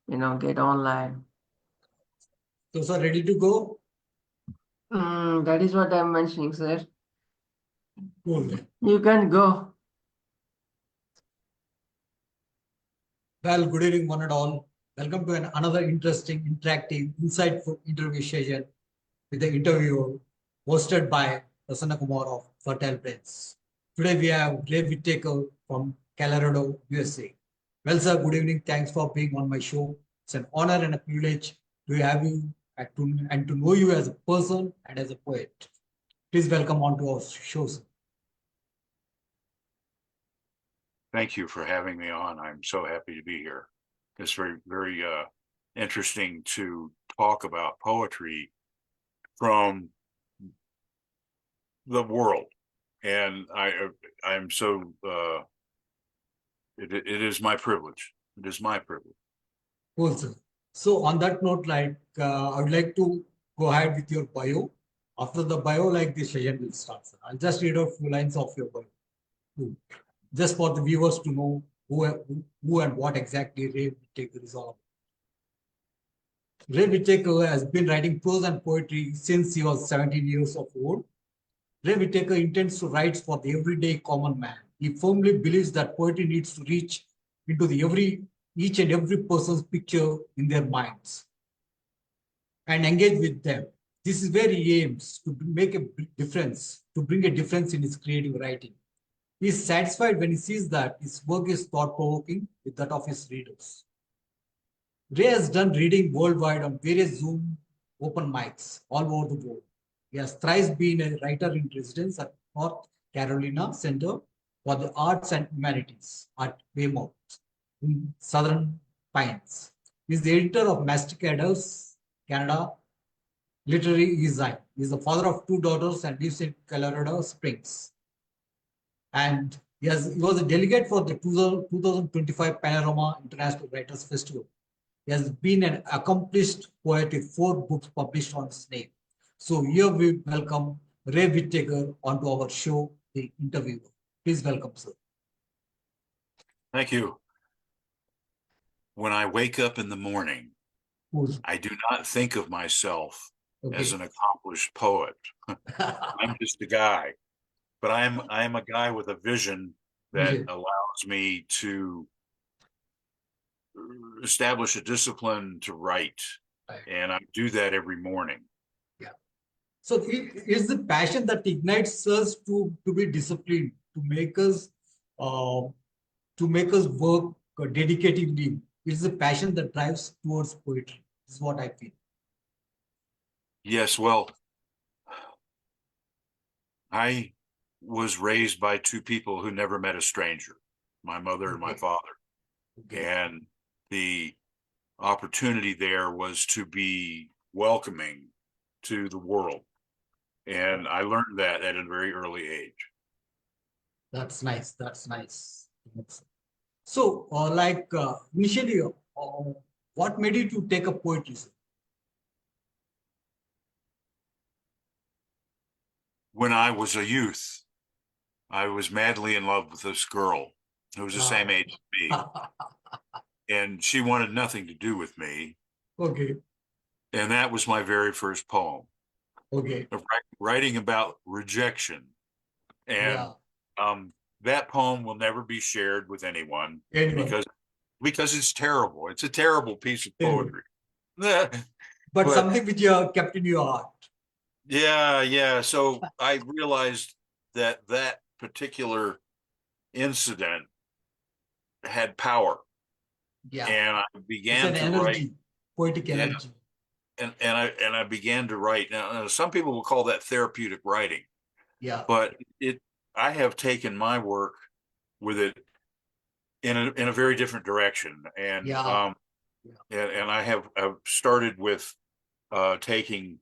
get online. So, sir, ready to go? That is what I'm mentioning, sir. Cool. You can go. Well, good evening, one and all. Welcome to another interesting, interactive, insightful interview session with the interviewer hosted by Prasanna Kumar of Fertile Brains. Today we have Ray Whitaker from Colorado, USA. Well, sir, good evening. Thanks for being on my show. It's an honor and a privilege to have you and to know you as a person and as a poet. Please welcome on to our show, sir. Thank you for having me on. I'm so happy to be here. It's very, very interesting to talk about poetry from the world, and I'm so it is my privilege. It is my privilege. Cool, sir. So on that note, I would like to go ahead with your bio. After the bio, the session will start, sir. I'll just read out a few lines of your bio. Cool. Just for the viewers to know who and what exactly Ray Whitaker is all about. Ray Whitaker has been writing prose and poetry since he was 17 years of old. Ray Whitaker intends to write for the everyday common man. He firmly believes that poetry needs to reach into each and every person's picture in their minds and engage with them. This is where he aims to make a difference, to bring a difference in his creative writing. He is satisfied when he sees that his work is thought-provoking with that of his readers. Ray has done reading worldwide on various Zoom open mics all over the world. He has thrice been a writer in residence at North Carolina Center for the Arts and Humanities at Weymouth in Southern Pines. He is the editor of Masticadors Canada Literary Design. He is the father of two daughters and lives in Colorado Springs. And he was a delegate for the 2025 Panorama International Writers Festival. He has been an accomplished poet with 4 books published on his name. So here we welcome Ray Whitaker onto our show, The Interviewer. Please welcome, sir. Thank you. When I wake up in the morning, I do not think of myself as an accomplished poet. I'm just a guy, but I am a guy with a vision that allows me to establish a discipline to write, and I do that every morning. Yeah. So it is the passion that ignites us to be disciplined, to make us work dedicatively. It's the passion that drives towards poetry. This is what I feel. Yes, well, I was raised by 2 people who never met a stranger, my mother and my father. And the opportunity there was to be welcoming to the world. And I learned that at a very early age. That's nice. That's nice. So, initially, what made you to take up poetry, sir? When I was a youth, I was madly in love with this girl who was the same age as me. And she wanted nothing to do with me. Okay. And that was my very first poem. Okay. Writing about rejection. And that poem will never be shared with anyone because it's terrible. It's a terrible piece of poetry. But something which you have kept in your heart. Yeah. So I realized that particular incident had power. Yeah. And I began to write poetic energy. And I began to write. Now, some people will call that therapeutic writing. Yeah. But I have taken my work with it in a very different direction. And and I have started with taking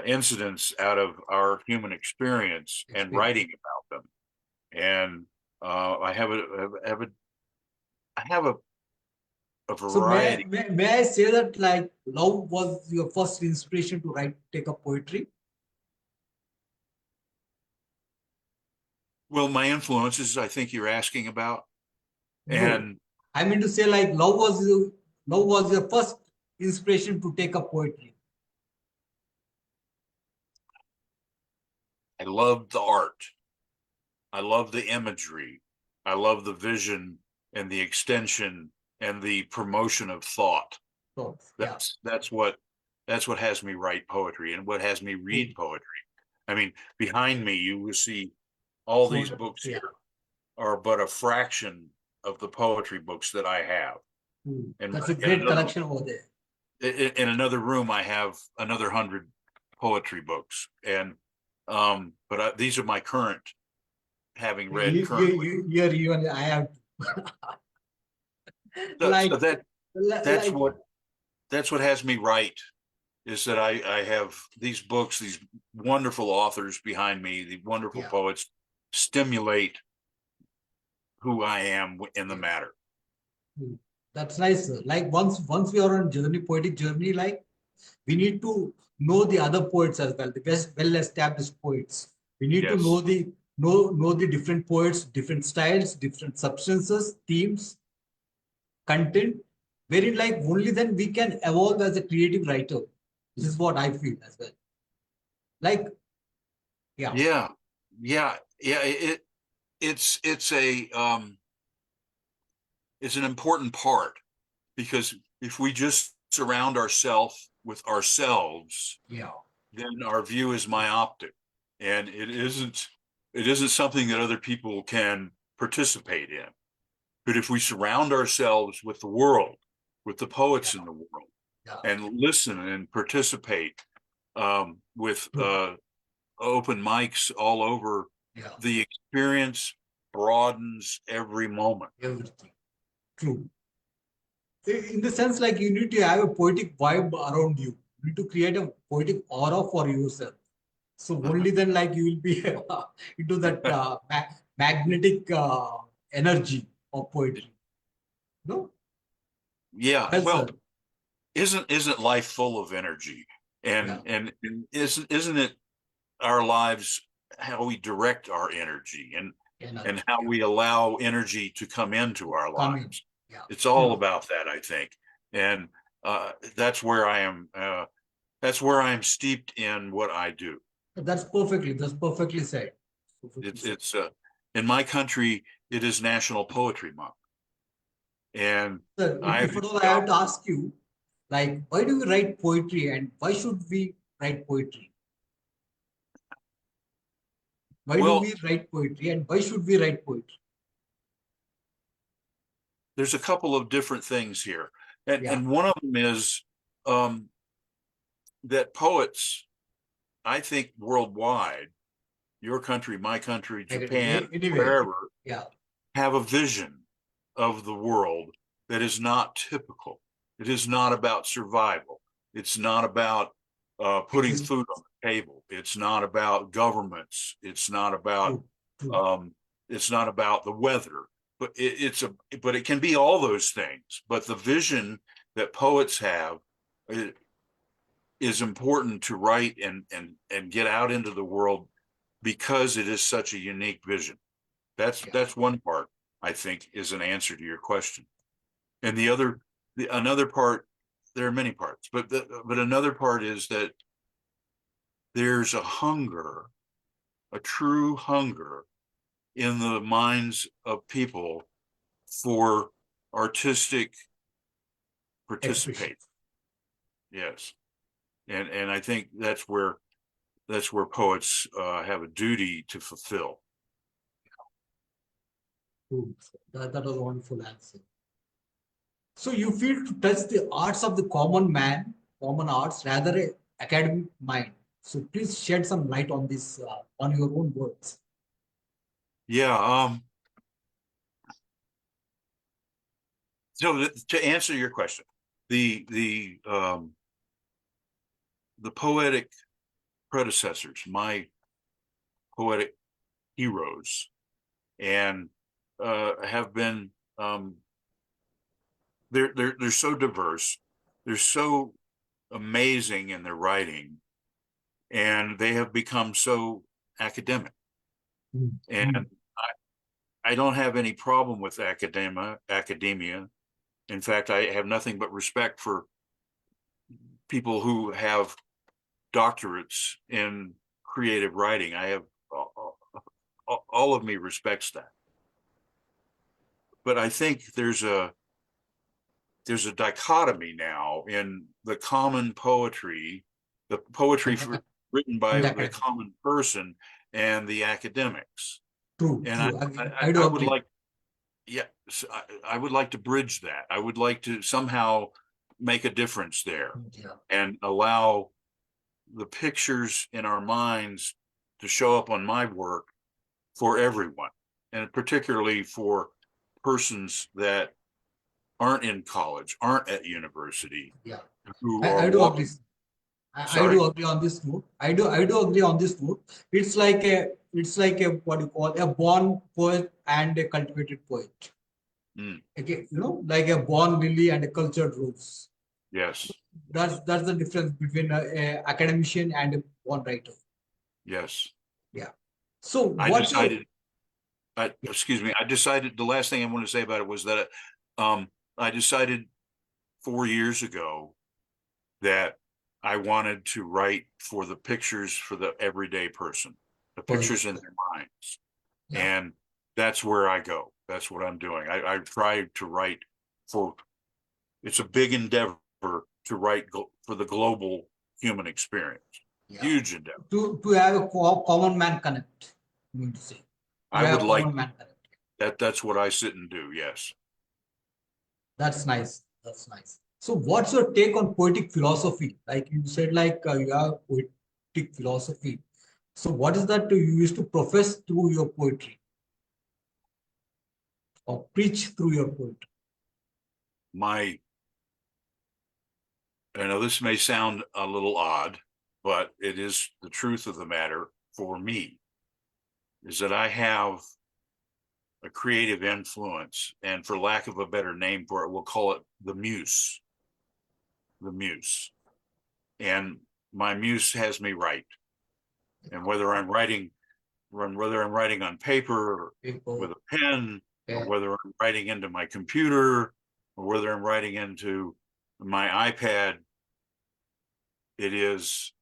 incidents out of our human experience and writing about them. And I have a variety. So may I say that love was your first inspiration to take up poetry? Well, my influences, I think you're asking about. And I mean to say love was now was your first inspiration to take up poetry? I love the art. I love the imagery. I love the vision and the extension and the promotion of thought. So, That's what has me write poetry and what has me read poetry. I mean, behind me, you will see all these books here are but a fraction of the poetry books that I have. And that's a great collection over there. In another room, I have another 100 poetry books, and but these are my current, having read currently. Even I have. So that's what has me write, is that I have these books, these wonderful authors behind me, the wonderful poets stimulate who I am in the matter. That's nice, sir. Like once we are on poetic journey, like we need to know the other poets as well, the best well-established poets. We need to know the different poets, different styles, different substances, themes, content, wherein like only then we can evolve as a creative writer. This is what I feel as well. Like, it's an important part, because if we just surround ourselves with ourselves, then our view is myopic, and it isn't something that other people can participate in. But if we surround ourselves with the world, with the poets in the world, and listen and participate with open mics all over, the experience broadens every moment. Everything. True. In the sense, like you need to have a poetic vibe around you. You need to create a poetic aura for yourself. So only then, like you will be into that magnetic energy of poetry. No. Yeah. Well, isn't life full of energy? And isn't it our lives, how we direct our energy and how we allow energy to come into our lives? It's all about that, I think. And that's where I am steeped in what I do. That's perfectly said. It's in my country, it is National Poetry Month. And sir, I have to ask you, like, why do we write poetry and why should we write poetry? Why do we write poetry and why should we write poetry? There's a couple of different things here. And one of them is that poets, I think worldwide, your country, my country, Japan, wherever, have a vision of the world that is not typical. It is not about survival. It's not about putting food on the table. It's not about governments. It's not about the weather. But it can be all those things. But the vision that poets have is important to write and get out into the world, because it is such a unique vision. That's one part, I think, is an answer to your question. And another part, there are many parts, but another part is that there's a true hunger in the minds of people for artistic participation. Yes. And I think that's where poets have a duty to fulfill. That was a wonderful answer. So you feel to touch the arts of the common man, common arts, rather a academic mind. So please shed some light on this, on your own words. Yeah. So to answer your question, the poetic predecessors, my poetic heroes, and have been they're so diverse, they're so amazing in their writing, and they have become so academic. And I don't have any problem with academia. In fact, I have nothing but respect for people who have doctorates in creative writing. I have all of me respects that. But I think there's a dichotomy now in the common poetry, the poetry written by the common person and the academics. True. And true. I do would agree. like, I would like to bridge that. I would like to somehow make a difference there and allow the pictures in our minds to show up on my work for everyone, and particularly for persons that aren't in college, aren't at university, who are I do walking. agree. I do agree on this note. I do agree on this note. It's like a what you call a born poet and a cultivated poet. Okay, like a born lily and a cultured rose. Yes. That's the difference between a academician and a born writer. Yes. Yeah. So excuse me. I decided, the last thing I want to say about it was that I decided 4 years ago that I wanted to write for the pictures for the everyday person, the pictures in their minds. And that's where I go. That's what I'm doing. I try to write for, it's a big endeavor to write for the global human experience. Huge endeavor. To have a common man connect, you mean to say. I would like that. That's what I sit and do. Yes. That's nice. That's nice. So what's your take on poetic philosophy? Like you said, like you have poetic philosophy. So what is that you used to profess through your poetry or preach through your poetry? I know this may sound a little odd, but it is the truth of the matter for me, is that I have a creative influence, and for lack of a better name for it, we'll call it the muse. The muse. And my muse has me write. And whether I'm writing on paper with a pen, or whether I'm writing into my computer, or whether I'm writing into my iPad, it is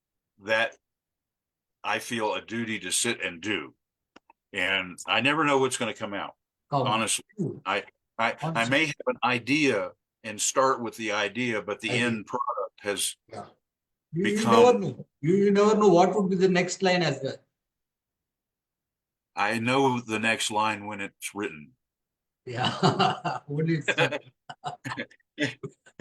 that I feel a duty to sit and do. And I never know what's going to come out. Honestly, I may have an idea and start with the idea, but the end product has become. You never know what would be the next line as well. I know the next line when it's written. Yeah, only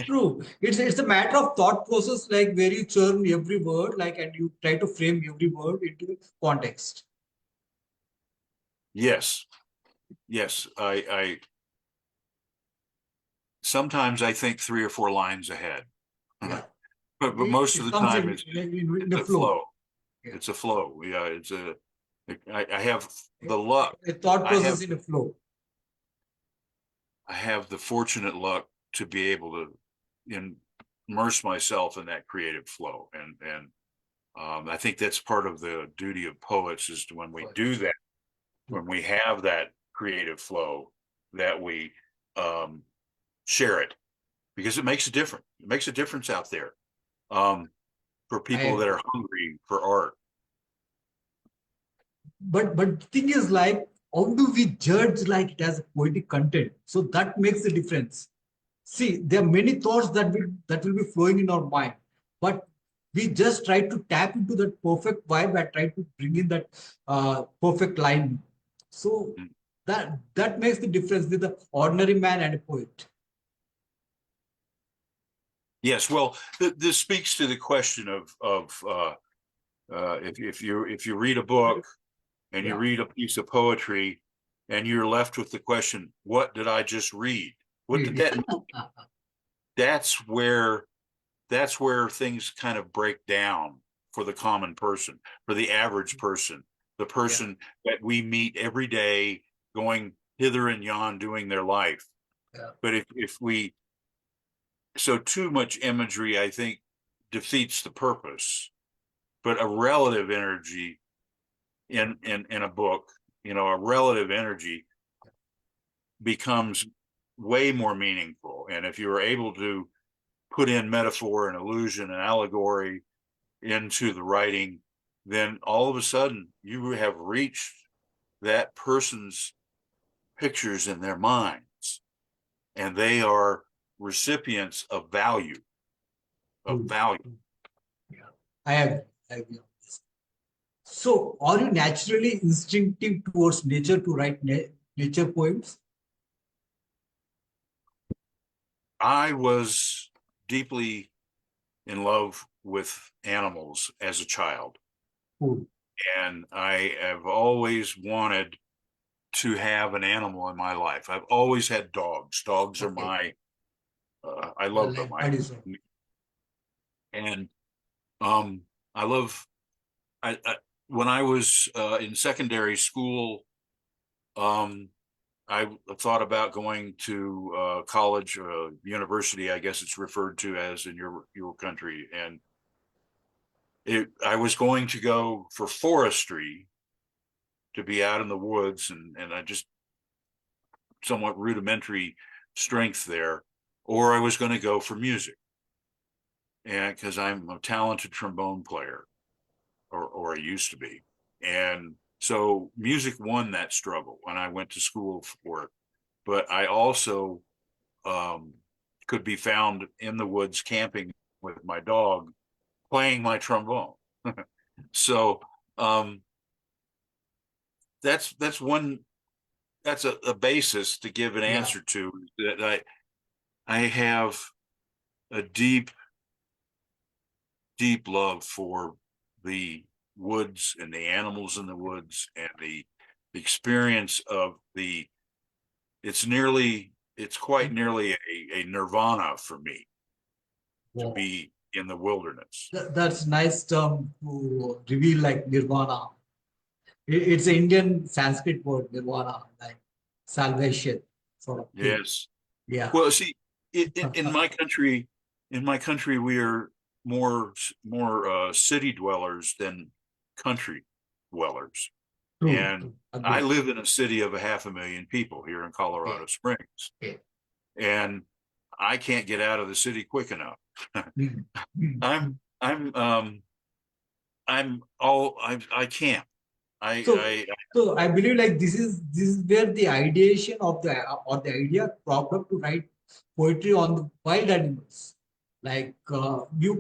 true. It's a matter of thought process, like where you churn every word, like, and you try to frame every word into context. Yes. Yes. I sometimes I think 3 or 4 lines ahead. Yeah. But most of the time it's a flow. Yeah. It's a flow. Yeah, I have the luck. A thought process in a flow. I have the fortunate luck to be able to immerse myself in that creative flow, and I think that's part of the duty of poets, is when we do that, when we have that creative flow, that we share it, because it makes a difference. It makes a difference out there for people that are hungry for art. But the thing is, like, how do we judge like it as a poetic content? So that makes the difference. See, there are many thoughts that will be flowing in our mind, but we just try to tap into that perfect vibe and try to bring in that perfect line. So that makes the difference with the ordinary man and a poet. Yes, well, this speaks to the question of if you read a book and you read a piece of poetry and you're left with the question, what did I just read? What did that mean? That's where things kind of break down for the common person, for the average person, the person that we meet every day, going hither and yon, doing their life. But if we, so too much imagery, I think, defeats the purpose. But a relative energy in a book, a relative energy becomes way more meaningful. know. And if you're able to put in metaphor and illusion and allegory into the writing, then all of a sudden you have reached that person's pictures in their minds, and they are recipients of value. Yeah, I agree. I agree on this. So, are you naturally instinctive towards nature to write nature poems? I was deeply in love with animals as a child. Cool. And I have always wanted to have an animal in my life. I've always had dogs. Dogs are my, I love them. And I love, when I was in secondary school, I thought about going to college, university, I guess it's referred to as in your country. And I was going to go for forestry, to be out in the woods, and I just somewhat rudimentary strength there, or I was going to go for music. And because I'm a talented trombone player, or I used to be. And so music won that struggle when I went to school for it. But I also could be found in the woods camping with my dog, playing my trombone. So that's a basis to give an answer to, that I have a deep love for the woods and the animals in the woods, and the experience of it's quite nearly a nirvana for me to be in the wilderness. That's nice term to reveal, like nirvana. It's an Indian Sanskrit word, nirvana, like salvation, sort of thing. Yes. Yeah. Well, see, in my country, we are more city dwellers than country dwellers. And I live in a city of 500,000 people here in Colorado Springs. And I can't get out of the city quick enough. I can't. So I believe, like, this is where the ideation of the idea cropped up to write poetry on the wild animals. Like, are you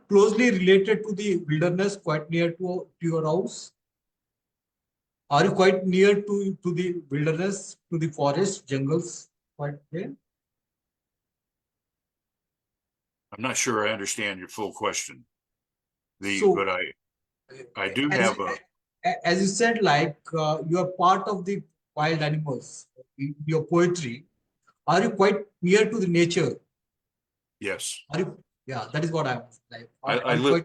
closely related to the wilderness, quite near to your house? Are you quite near to the wilderness, to the forest, jungles, quite there? I'm not sure I understand your full question. But I do have as you said, like, you are part of the wild animals in your poetry. Are you quite near to the nature? Yes. Are you? Yeah, that is what I'm like. I live.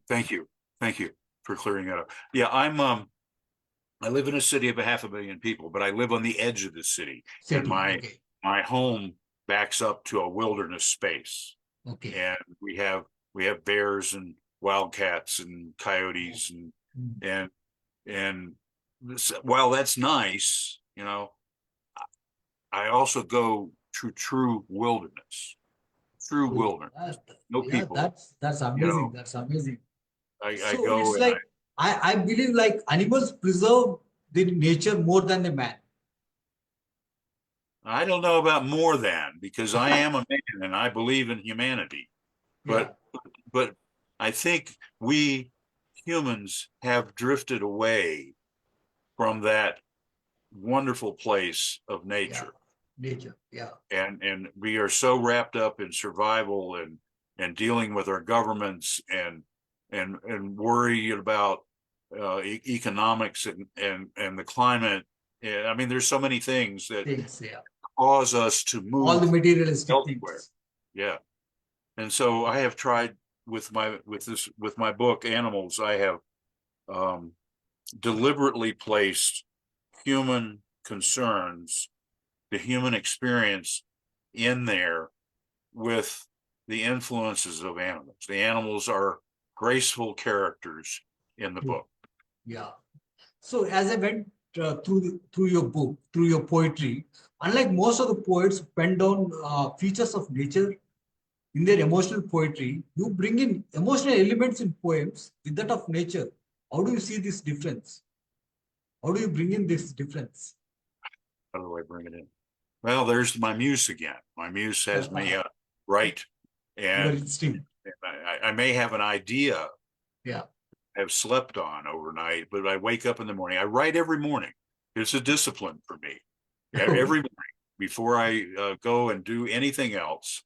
Thank you for clearing that up. Yeah, I live in a city of 500,000 people, but I live on the edge of the city, and my home backs up to a wilderness space. Okay. And we have bears and wildcats and coyotes and while that's nice, I also go to true wilderness. No people. That's amazing. That's amazing. I go, it's like, I believe, like, animals preserve the nature more than the man. I don't know about more than, because I am a man and I believe in humanity. But I think we humans have drifted away from that wonderful place of nature. And we are so wrapped up in survival and dealing with our governments and worried about economics and the climate. I mean, there's so many things that cause us to move all the materialistic elsewhere. things. Yeah. And so I have tried with my book, Animals, I have deliberately placed human concerns, the human experience in there with the influences of animals. The animals are graceful characters in the book. Yeah. So as I went through your book, through your poetry. Unlike most of the poets who pen down features of nature in their emotional poetry, you bring in emotional elements in poems with that of nature. How do you see this difference? How do you bring in this difference? How do I bring it in? Well, there's my muse again. My muse has me write, and I may have an idea, have slept on overnight, but I wake up in the morning. I write every morning. It's a discipline for me. Every morning before I go and do anything else,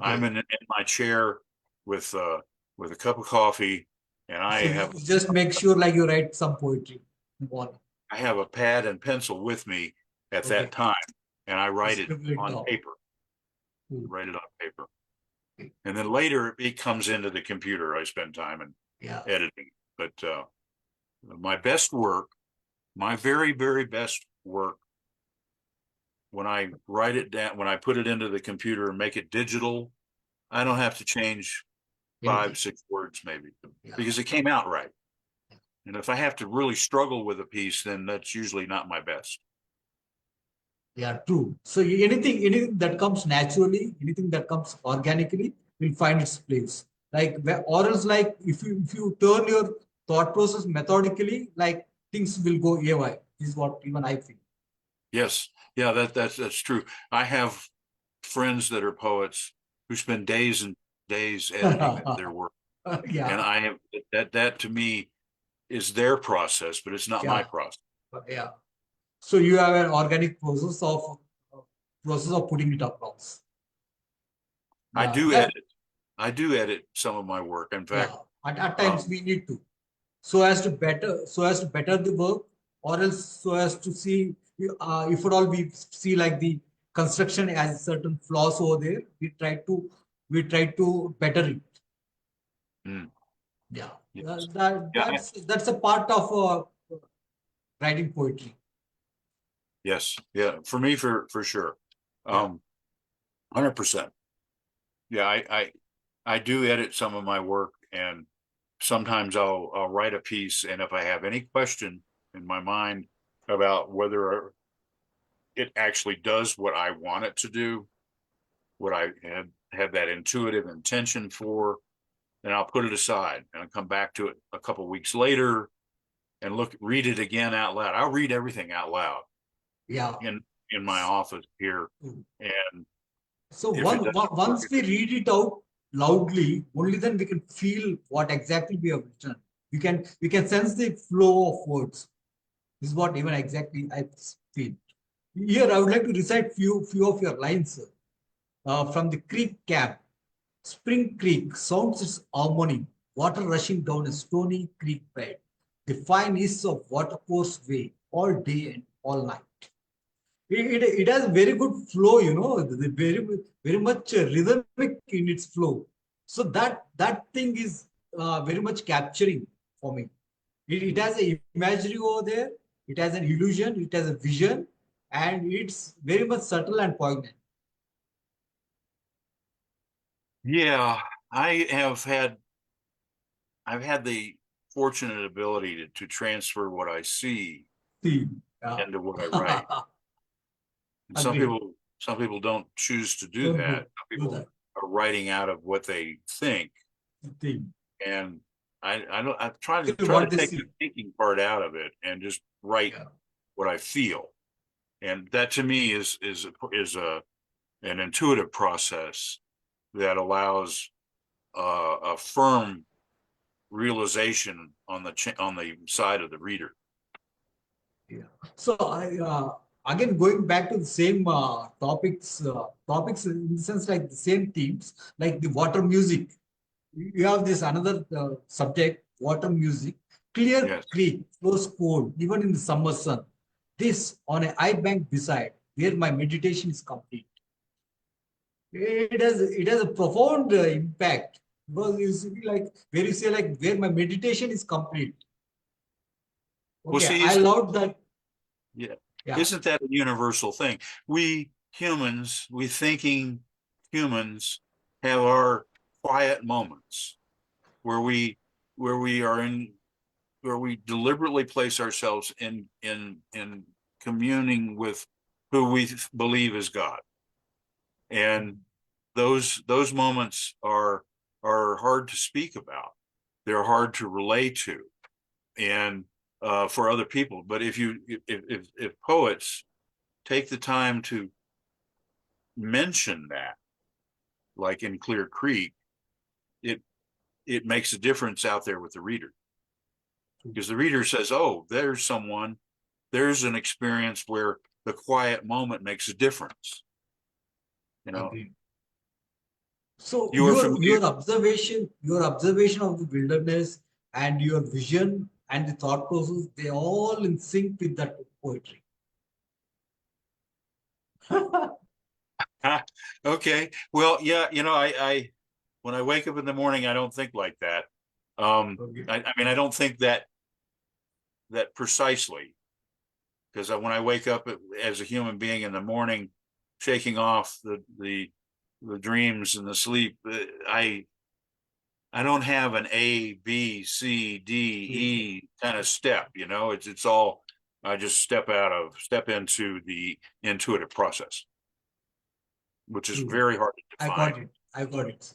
I'm in my chair with a cup of coffee, and I have just make sure like you write some poetry. I have a pad and pencil with me at that time, and I write it on paper. Write it on paper. And then later it comes into the computer. I spend time in editing. But my best work, my very, very best work, when I write it down, when I put it into the computer and make it digital, I don't have to change 5, 6 words maybe, because it came out right. And if I have to really struggle with a piece, then that's usually not my best. Yeah, true. So anything that comes naturally, anything that comes organically will find its place. Like, or else, like if you turn your thought process methodically, like things will go AY, is what even I feel. Yes. Yeah, that's true. I have friends that are poets who spend days and days editing their work. And I have that to me is their process, but it's not my process. So you have an organic process of putting it across. I do edit some of my work. In fact, at times we need to, so as to better the work, or else so as to see if at all we see like the construction has certain flaws over there, we try to better it. Yes. That's a part of writing poetry. Yes. Yeah. For me, for sure. 100%. Yeah. I do edit some of my work, and sometimes I'll write a piece, and if I have any question in my mind about whether it actually does what I want it to do, what I have that intuitive intention for, then I'll put it aside and I'll come back to it a couple of weeks later and read it again out loud. I'll read everything out loud. In my office here. And so once we read it out loudly, only then we can feel what exactly we have written. We can sense the flow of words. This is what even exactly I feel. Here I would like to recite few of your lines from the Creek Camp. Spring Creek sounds its harmony, water rushing down a stony creek bed. The fine ease of watercourse way all day and all night. It has very good flow, very much rhythmic in its flow. So that thing is very much capturing for me. It has an imagery over there. It has an illusion. It has a vision, and it's very much subtle and poignant. Yeah, I've had the fortunate ability to transfer what I see into what I write. And some people don't choose to do that. Some people are writing out of what they think. And I try to take the thinking part out of it and just write what I feel. And that to me is an intuitive process that allows a firm realization on the side of the reader. So again, going back to the same topics in the sense like the same themes, like the water music. You have this another subject, water music. Clear creek flows cold, even in the summer sun. This on a high bank beside, where my meditation is complete. It has a profound impact, because you see, like where you say like where my meditation is complete. Okay, well, see, I love that. Yeah. Isn't that a universal thing? We humans, we thinking humans, have our quiet moments where we are in we deliberately place ourselves in communing with who we believe is God. And those moments are hard to speak about. They're hard to relate to, and for other people. But if poets take the time to mention that, like in Clear Creek, it makes a difference out there with the reader, because the reader says, "Oh, there's an experience where the quiet moment makes a difference." You know. Agreed. So You are familiar. your observation of the wilderness and your vision and the thought process, they all in sync with that poetry. Okay. Well, yeah, I when I wake up in the morning, I don't think like that. Okay. I mean, I don't think that precisely, because when I wake up as a human being in the morning, shaking off the dreams and the sleep, I don't have an A, B, C, D, E kind of step. It's all, I just step into the intuitive process, which is very hard to define. I got it.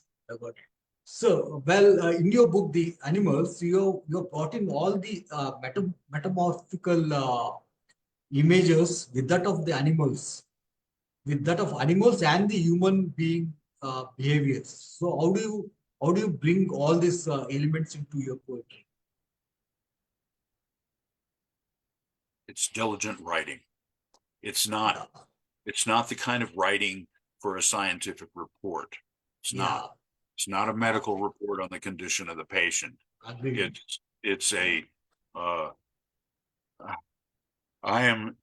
So, well, in your book, The Animals, you brought in all the metamorphical images with that of the animals, and the human being behaviors. So, how do you bring all these elements into your poetry? It's diligent writing. It's not the kind of writing for a scientific report. It's not. It's not a medical report on the condition of the patient. It's a I am.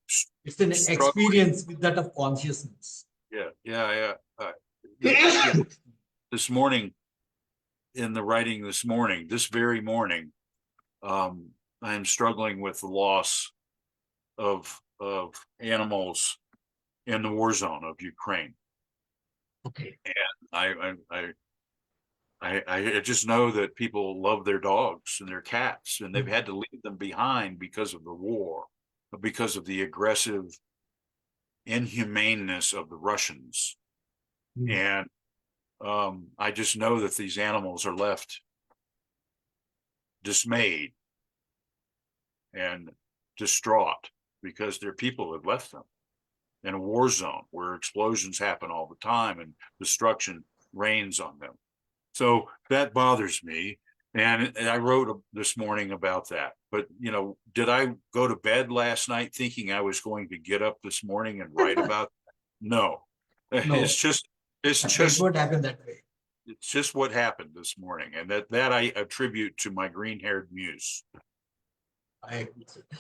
It's an experience with that of consciousness. Yeah. This morning, in the writing this very morning, I am struggling with the loss of animals in the war zone of Ukraine. Okay. And I just know that people love their dogs and their cats, and they've had to leave them behind because of the war, because of the aggressive inhumaneness of the Russians. And I just know that these animals are left dismayed and distraught because their people have left them in a war zone where explosions happen all the time and destruction rains on them. So that bothers me. And I wrote this morning about that. But, did I go to bed last night thinking I was going to get up this morning and write about that? No. It's just what happened that way. It's just what happened this morning. And that I attribute to my green-haired muse.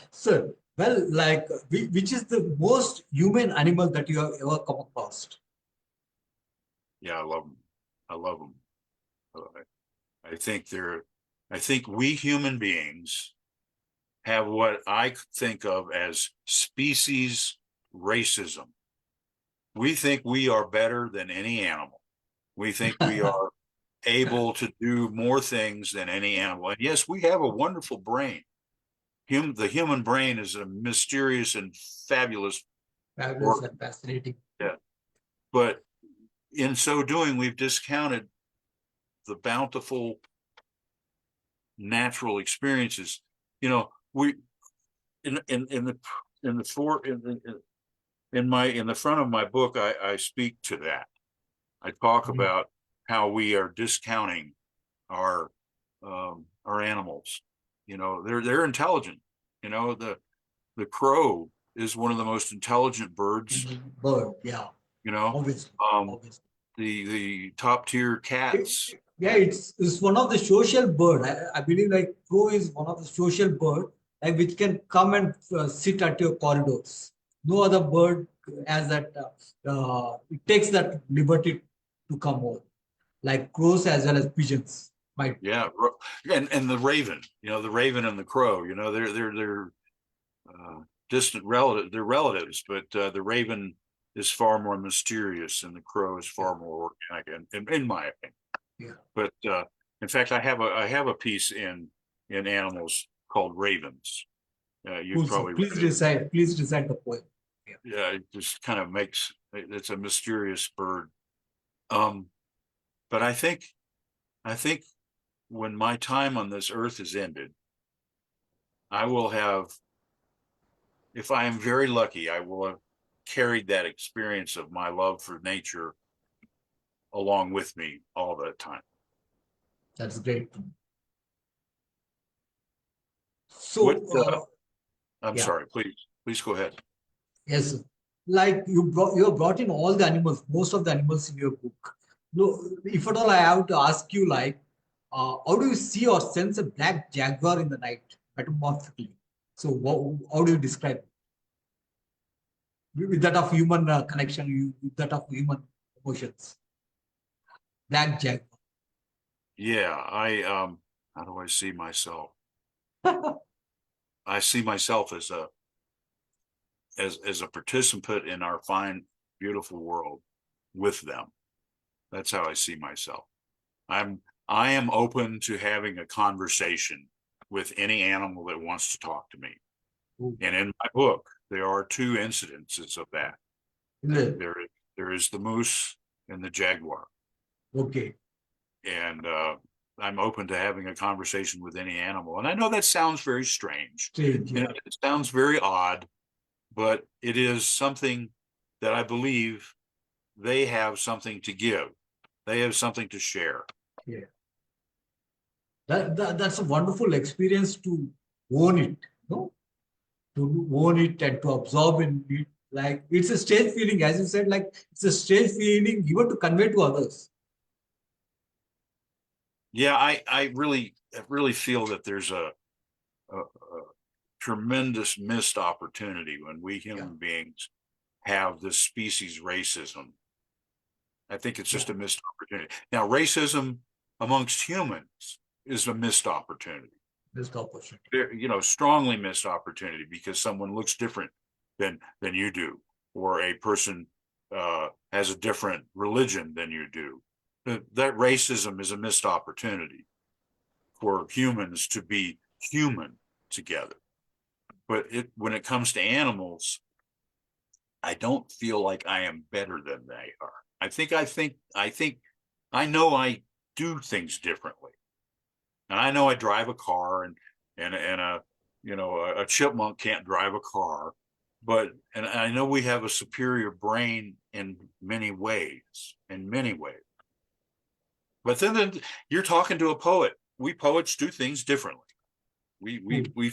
Sir, well, like, which is the most human animal that you have ever come across? Yeah, I love them. I think we human beings have what I think of as species racism. We think we are better than any animal. We think we are able to do more things than any animal. And yes, we have a wonderful brain. The human brain is a mysterious and fabulous and fascinating. Yeah. But in so doing, we've discounted the bountiful natural experiences. We in the front of my book, I speak to that. I talk about how we are discounting our animals. They're intelligent. The crow is one of the most intelligent birds. Yeah. Obviously. The top tier cats. Yeah, it's one of the social bird. I believe like crow is one of the social bird, like which can come and sit at your corridors. No other bird has that. It takes that liberty to come over, like crows as well as pigeons. Yeah, and the raven. The raven and the crow. They're distant relative. They're relatives, but the raven is far more mysterious, and the crow is far more organic, in my opinion. Yeah. But in fact, I have a piece in Animals called ravens. You've Cool, sir. probably Please read it. Please recite the poem. Yeah. Yeah, it just kind of it's a mysterious bird. But I think when my time on this earth is ended, I will have, if I am very lucky, I will have carried that experience of my love for nature along with me all the time. That's great. So, I'm yeah. sorry, please go ahead. Yes, like you have brought in all the animals, most of the animals in your book. No, if at all I have to ask you, like, how do you see or sense a black jaguar in the night, metamorphically? So, how do you describe it? With that of human connection, with that of human emotions? Black jaguar. Yeah, how do I see myself? I see myself as a participant in our fine, beautiful world with them. That's how I see myself. I am open to having a conversation with any animal that wants to talk to me. Ooh. And in my book, there are two incidences of that. Yeah. There is the moose and the jaguar. Okay. And I'm open to having a conversation with any animal. And I know that sounds very strange. Strange, yeah. And it sounds very odd, but it is something that I believe they have something to give. They have something to share. Yeah. That's a wonderful experience to own it, no? To own it and to absorb in it. Like it's a strange feeling, as you said, like it's a strange feeling even to convey to others. Yeah, I really feel that there's a tremendous missed opportunity when we human beings have this species racism. I think it's just a missed opportunity. Now, racism amongst humans is a missed opportunity. Missed opportunity. Strongly missed opportunity because someone looks different than you do, or a person has a different religion than you do. That racism is a missed opportunity for humans to be human together. But when it comes to animals, I don't feel like I am better than they are. I know I do things differently. And I know I drive a car and a chipmunk can't drive a car, and I know we have a superior brain in many ways. But then you're talking to a poet. We poets do things differently. We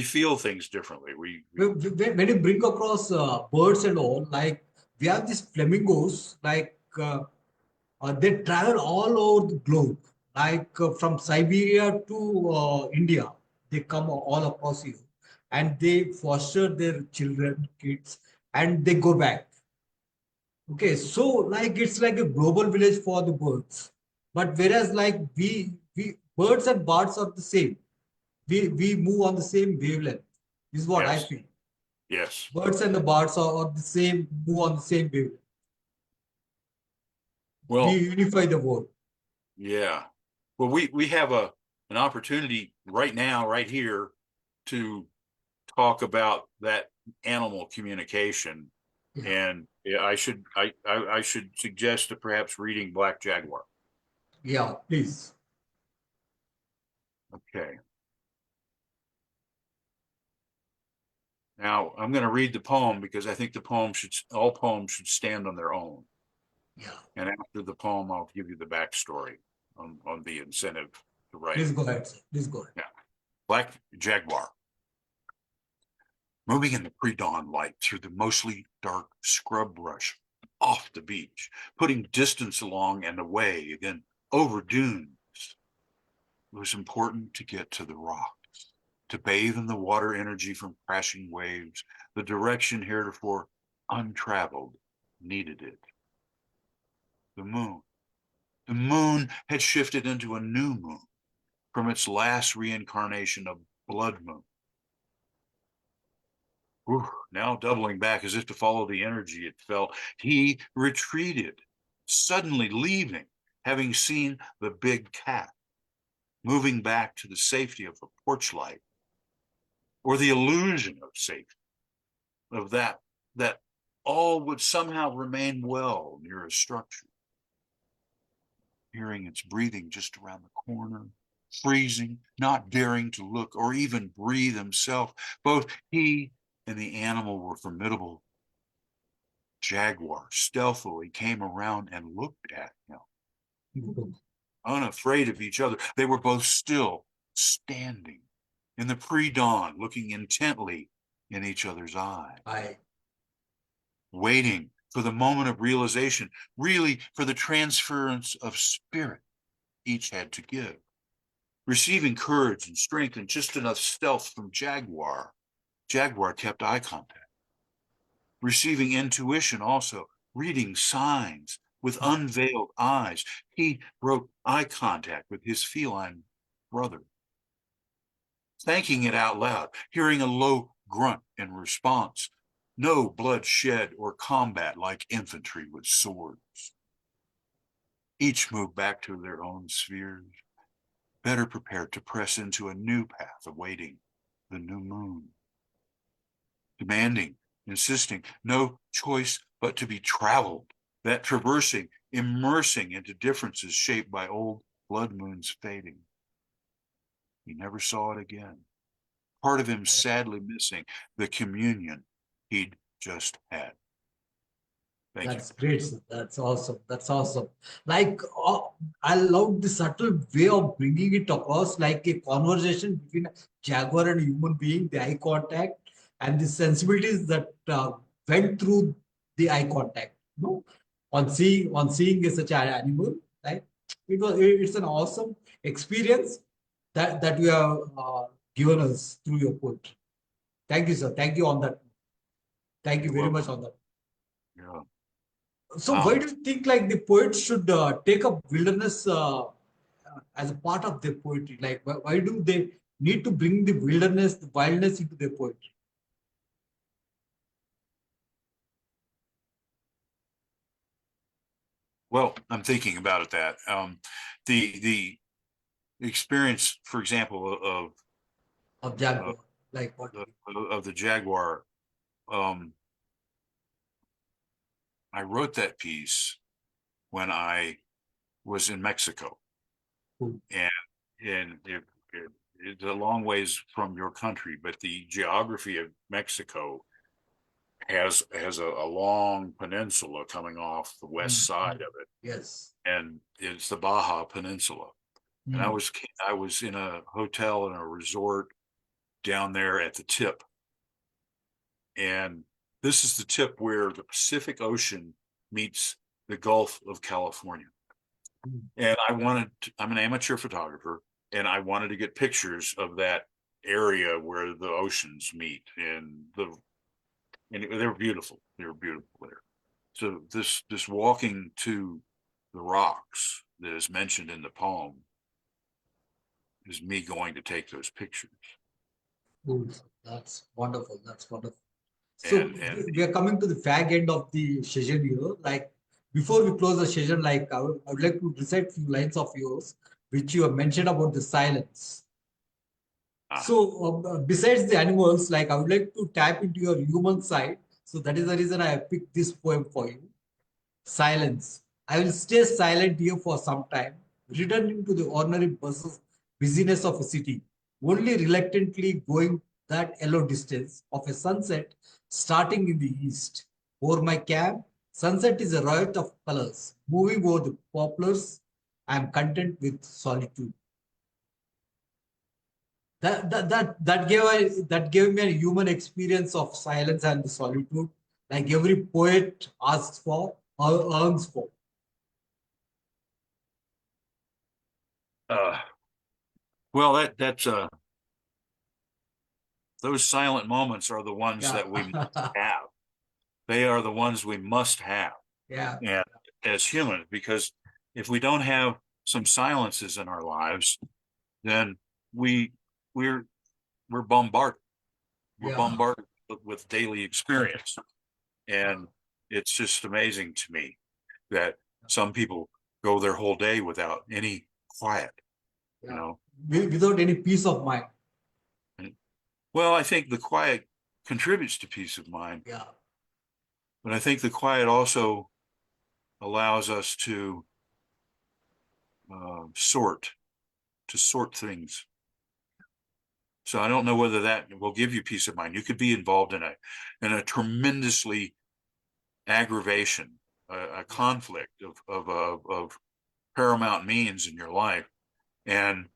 feel things differently. When you bring across birds and all, like we have these flamingos, like they travel all over the globe, like from Siberia to India. They come all across you, and they foster their children, kids, and they go back. Okay, so like it's like a global village for the birds, but whereas like we birds and birds are the same. We move on the same wavelength. This is what I feel. Yes. Birds and the birds are the same, move on the same wavelength. Well, we unify the world. Yeah. Well, we have an opportunity right now, right here, to talk about that animal communication. Yeah. And I should suggest to perhaps reading Black Jaguar. Yeah, please. Okay. Now I'm going to read the poem because I think all poems should stand on their own. Yeah. And after the poem, I'll give you the backstory on the incentive to write. Please go ahead, sir. Please go ahead. Yeah. Black Jaguar. Moving in the pre-dawn light through the mostly dark scrub brush off the beach, putting distance along and away, then over dunes. It was important to get to the rocks, to bathe in the water energy from crashing waves. The direction heretofore untraveled needed it. The moon had shifted into a new moon from its last reincarnation of blood moon. Now doubling back as if to follow the energy it felt, he retreated, suddenly leaving, having seen the big cat. moving back to the safety of the porch light, or the illusion of safety, of that all would somehow remain well near a structure. Hearing its breathing just around the corner, freezing, not daring to look or even breathe himself. Both he and the animal were formidable. Jaguar stealthily came around and looked at him. Unafraid of each other, they were both still standing in the pre-dawn, looking intently in each other's eyes. Waiting for the moment of realization, really for the transference of spirit each had to give. Receiving courage and strength and just enough stealth from Jaguar. Jaguar kept eye contact. Receiving intuition also, reading signs with unveiled eyes. He broke eye contact with his feline brother. Thanking it out loud, hearing a low grunt in response. No blood shed or combat like infantry with swords. Each moved back to their own spheres, better prepared to press into a new path awaiting the new moon. Demanding, insisting, no choice but to be traveled, that traversing, immersing into differences shaped by old blood moons fading. He never saw it again. Part of him sadly missing the communion he'd just had. That's great, sir. That's awesome. That's awesome. Like, I love the subtle way of bringing it across, like a conversation between a jaguar and a human being, the eye contact, and the sensibilities that went through the eye contact. You know, on seeing such an animal, right? It's an awesome experience that you have given us through your poetry. Thank you, sir. Thank you on that. Thank you very much on that. Yeah. So why do you think like the poets should take up wilderness as a part of their poetry? Like why do they need to bring the wilderness, the wildness into their poetry? Well, I'm thinking about it that the experience, for example, Of jaguar, like what? Of the jaguar. I wrote that piece when I was in Mexico, and it's a long ways from your country, but the geography of Mexico has a long peninsula coming off the west side of it. Yes. And it's the Baja Peninsula. And I was in a hotel in a resort down there at the tip. And this is the tip where the Pacific Ocean meets the Gulf of California. And I'm an amateur photographer, and I wanted to get pictures of that area where the oceans meet, and they were beautiful. They were beautiful there. So this walking to the rocks that is mentioned in the poem is me going to take those pictures. Cool. That's wonderful. That's wonderful. So we are coming to the fag end of the session here. Like before we close the session, like I would like to recite a few lines of yours, which you have mentioned about the silence. So besides the animals, like I would like to tap into your human side. So that is the reason I have picked this poem for you. Silence. I will stay silent here for some time, returning to the ordinary busyness of a city, only reluctantly going that yellow distance of a sunset starting in the east. Over my cab, sunset is a riot of colors, moving over the poplars. I am content with solitude. That gave me a human experience of silence and solitude, like every poet asks for or earns for. Well, that's those silent moments are the ones that we must have. They are the ones we must have. Yeah. And as humans, because if we don't have some silences in our lives, then we're bombarded. We're bombarded with daily experience. And it's just amazing to me that some people go their whole day without any quiet, you know, without any peace of mind. Well, I think the quiet contributes to peace of mind, Yeah. but I think the quiet also allows us to sort things. So I don't know whether that will give you peace of mind. You could be involved in a tremendously aggravation, a conflict of paramount means in your life, and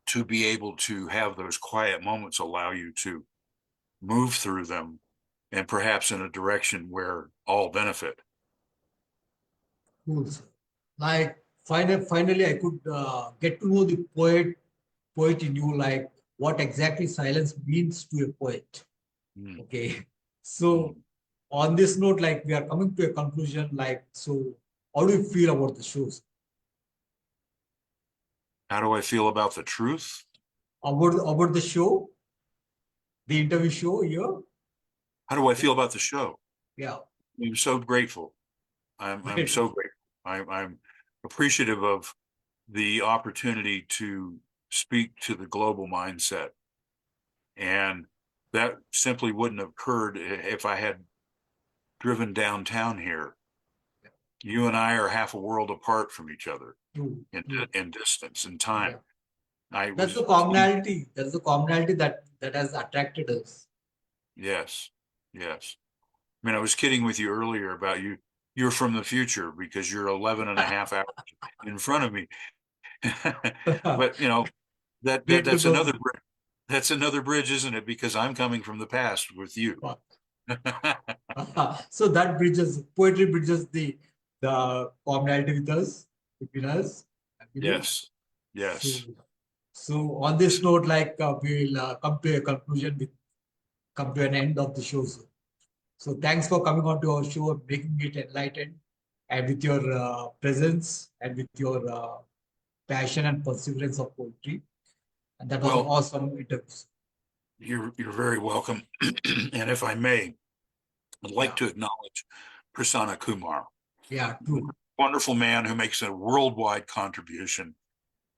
to be able to have those quiet moments allow you to move through them, and perhaps in a direction where all benefit. Cool, sir. Like finally, I could get to know the poet in you, like what exactly silence means to a poet. Mm. Okay. So on this note, like we are coming to a conclusion, like, so how do you feel about the shows? How do I feel about the truth? About the show, the interview show here? How do I feel about the show? Yeah. I'm so grateful. I'm so grateful. I'm appreciative of the opportunity to speak to the global mindset. And that simply wouldn't have occurred if I had driven downtown here. You and I are half a world apart from each other in distance and time. Yeah. That's the commonality. That's the commonality that has attracted us. Yes. Yes. I mean, I was kidding with you earlier about you're from the future because you're 11 and a half hours in front of me. But you know, that's another bridge, isn't it? Because I'm coming from the past with you. So that poetry bridges the commonality with us, between us. Yes. Yes. So on this note, like we will come to a conclusion, come to an end of the show. So thanks for coming on to our show and making it enlightened, and with your presence and with your passion and perseverance of poetry. And that was an awesome interview. You're very welcome. And if I may, I'd like to acknowledge Prasanna Kumar. Yeah, true. Wonderful man who makes a worldwide contribution.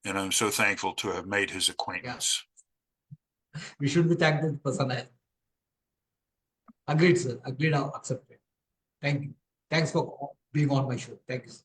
And I'm so thankful to have made his acquaintance. Yeah. We should be thankful to Prasanna. Agreed, sir. Agreed, accepted. Thank you. Thanks for being on my show. Thank you, sir.